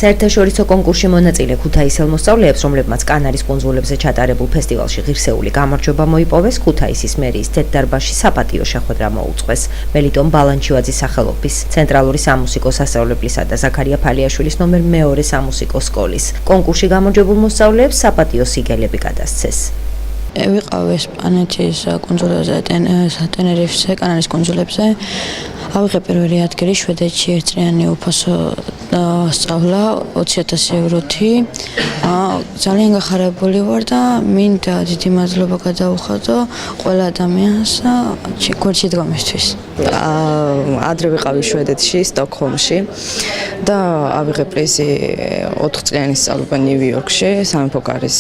საერთაშორისო კონკურსში მონაწილე ქუთაისელ მოსწავლეებს, რომლებმაც კანარის კუნძულებზე ჩატარებულ ფესტივალში ღირსეული გამარჯვება მოიპოვეს, ქუთაისის მერიის თეთრდარბაზში საპატიო შეხვედრა მოუწყვეს. მელიტონ ბალანჩივაძის სახელობის ცენტრალური სამუსიკო სასწავლებლისა და ზაქარია ფალიაშვილის ნომერ 2 სამუსიკო სკოლის კონკურსში გამარჯვებულ მოსწავლეებს საპატიო სიგელები გადასცეს. ვიყავ ესპანეთის კუნძულებზე, ტენერიფზე, კანარის კუნძულებზე. ავიღე პირველი ადგილი შვედეთში ერთწლიანი უფასო სწავლა 20,000 ევროთი. ძალიან გახარებული ვარ და მინდა დიდი მადლობა გადაუხადო ყველა ადამიანს გვერდში დგომისთვის. ადრე ვიყავი შვედეთში, სტოკჰოლმში და ავიღე პრიზი 4 წლიანი სწავლება ნიუ-იორკში, სამეფო კარის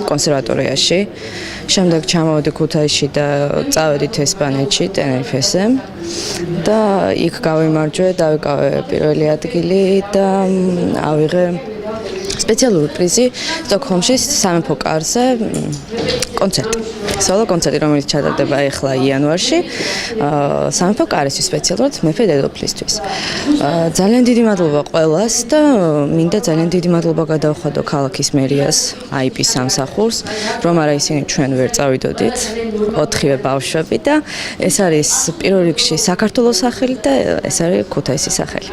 კონსერვატორიაში. შემდეგ ჩამოვედი ქუთაისში და წავედით ესპანეთში, ტენერიფეზე. და იქ გავიმარჯვე, დავიკავე პირველი ადგილი და ავიღე სპეციალური პრიზი სტოკჰოლმში სამეფო კარზე კონცერტი. სოლო კონცერტი, რომელიც ჩატარდება ახლა იანვარში, სამეფო კარისთვის სპეციალურად მეფე დედოფლისთვის. ძალიან დიდი მადლობა ყველას და მინდა ძალიან დიდი მადლობა გადავხადო ქალაქის მერიას, IP სამსახურს, რომ არა ისინი ჩვენ ვერ წავიდოდით, 4-ვე ბავშვები და ეს არის პირველ რიგში საქართველოს სახელი და ეს არის ქუთაისის სახელი.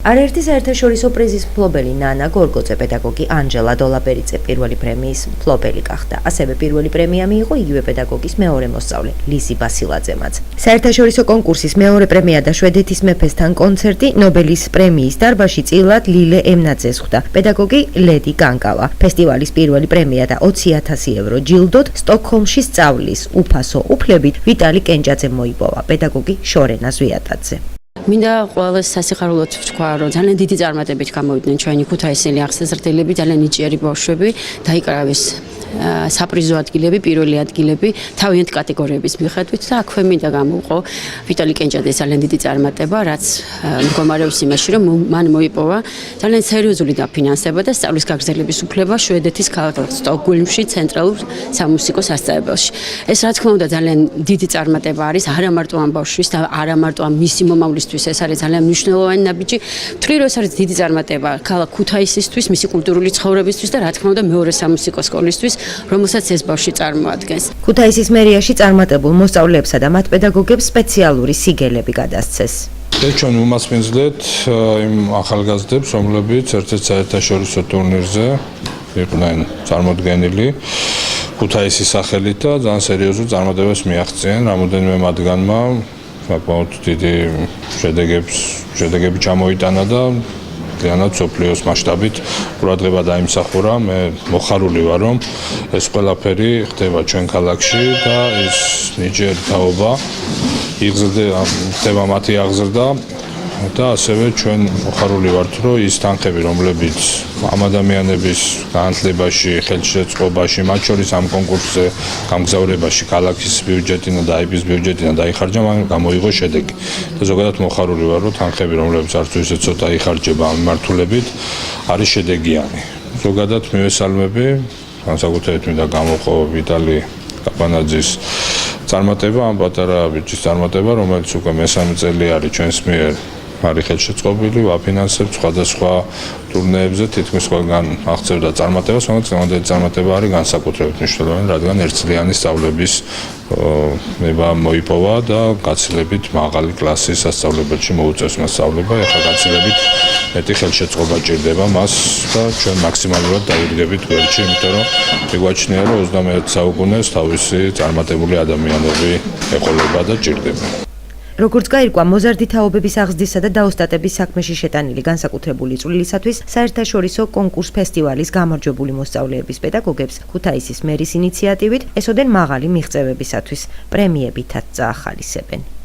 არაერთი საერთაშორისო პრიზის მფლობელი ნანა გორგოძე, პედაგოგი ანჯელა დოლაბერიძე პირველი პრემიის მფლობელი გახდა. ასევე პირველი პრემია მიიღო იგივე პედაგოგის მეორე მოსწავლე ლიზი ბასილაძემაც. საერთაშორისო კონკურსის მეორე პრემია და შვედეთის მეფესთან კონცერტი ნობელის პრემიის დარბაზში წილად ლილე ემნაძეს ხვდა. პედაგოგი ლედი განკავა. ფესტივალის პირველი პრემია და 20,000 евро ჯილდოთ სტოკჰოლმში სწავლის უფასო უფლებით ვიტალი კენჭაძემ მოიპოვა. პედაგოგი შორენა ზვიატაძე. მინდა ყველას სასიხარულოდ ვთქვა, რომ ძალიან დიდი წარმატებით გამოვიდნენ ჩვენი ქუთაისელი აღსაზრდელები, ძალიან ნიჭიერი ბავშვები, დაიკრავეს საპრიზო ადგილები, პირველი ადგილები თავიანთ კატეგორიების მიხედვით და აქვე მინდა გამოვყო ვიტალი კენჭაძეს ძალიან დიდი წარმატება, რაც მდგომარეობს იმაში, რომ მან მოიპოვა ძალიან სერიოზული დაფინანსება და სწავლის გაგრძელების უფლება შვედეთის ქალაქ სტოკჰოლმში ცენტრალურ სამუსიკო სასწავლებელში. ეს რა თქმა უნდა ძალიან დიდი წარმატება არის არა მარტო ამ ბავშვის და არა მარტო ამ მისი მომავლისთვის, ეს არის ძალიან მნიშვნელოვანი ნაბიჯი. ვთვლი, რომ ეს არის დიდი წარმატება ქალაქ ქუთაისისთვის, მისი კულტურული ცხოვრებისთვის და რა თქმა უნდა მეორე სამუსიკო სკოლისთვის, რომელსაც ეს ბავშვი წარმოადგენს. ქუთაისის მერიაში წარმატებულ მოსწავლეებსა და მათ პედაგოგებს სპეციალური სიგელები გადასცეს. ჩვენ უმასპინძლეთ იმ ახალგაზრდებს, რომლებიც ერთ-ერთ საერთაშორისო ტურნირზე იყვნენ წარმოდგენილი ქუთაისის სახელით და ძალიან სერიოზულ წარმატებას მიაღწიენ. რამოდენიმე მათგანმა საკმაოდ დიდი შედეგები ჩამოიტანა და ძალიანაც სოფლიოს მასშტაბით ყურადღება დაიმსახურა. მე მოხარული ვარ, რომ ეს ყველაფერი ხდება ჩვენ ქალაქში და ეს ნიჭიერი თაობა ხდება მათი აღზრდა და ასევე ჩვენ მოხარული ვართ, რომ ის თანხები, რომლებიც ამ ადამიანების განათლებაში, ხელშეწყობაში, მათ შორის ამ კონკურსზე გამგზავრებაში ქალაქის ბიუჯეტიდან და IP-ის ბიუჯეტიდან დაიხარჯა, მაგრამ გამოიღო შედეგი. და ზოგადად მოხარული ვარ, რომ თანხები, რომლებიც არც ისე ცოტა იხარჯება ამ მიმართულებით, არის შედეგიანი. ზოგადად მივესალმები, განსაკუთრებით მინდა გამოვყო ვიტალი კაპანაძის წარმატება, ამ პატარა ბიჭის წარმატება, რომელიც უკვე მესამე წელი არის ჩვენს მიერ არის ხელშეწყობილი, ვაფინანსებთ სხვადასხვა ტურნეებზე, თითქმის ყველგან აღწევდა წარმატებას, მაგრამ დღევანდელი წარმატება არის განსაკუთრებით მნიშვნელოვანი, რადგან ერთწლიანი სწავლების ნება მოიპოვა და გაცილებით მაღალი კლასის სასწავლებელში მოუწევს მას სწავლება, ახლა გაცილებით მეტი ხელშეწყობა ჭირდება მას და ჩვენ მაქსიმალურად დავიდგებით გვერდში, იმიტომ რომ მიგვაჩნია, რომ 21 საუკუნეს თავისი წარმატებული ადამიანები ეყოლება და ჭირდება. როგორც გაირკვა, მოზარდი თაობების აღზრდისა და დაოსტატების საქმეში შეტანილი განსაკუთრებული წვლილისათვის საერთაშორისო კონკურს ფესტივალის გამარჯვებული მოსწავლეების პედაგოგებს ქუთაისის მერის ინიციატივით ესოდენ მაღალი მიღწევებისათვის პრემიებითაც წაახალისებენ.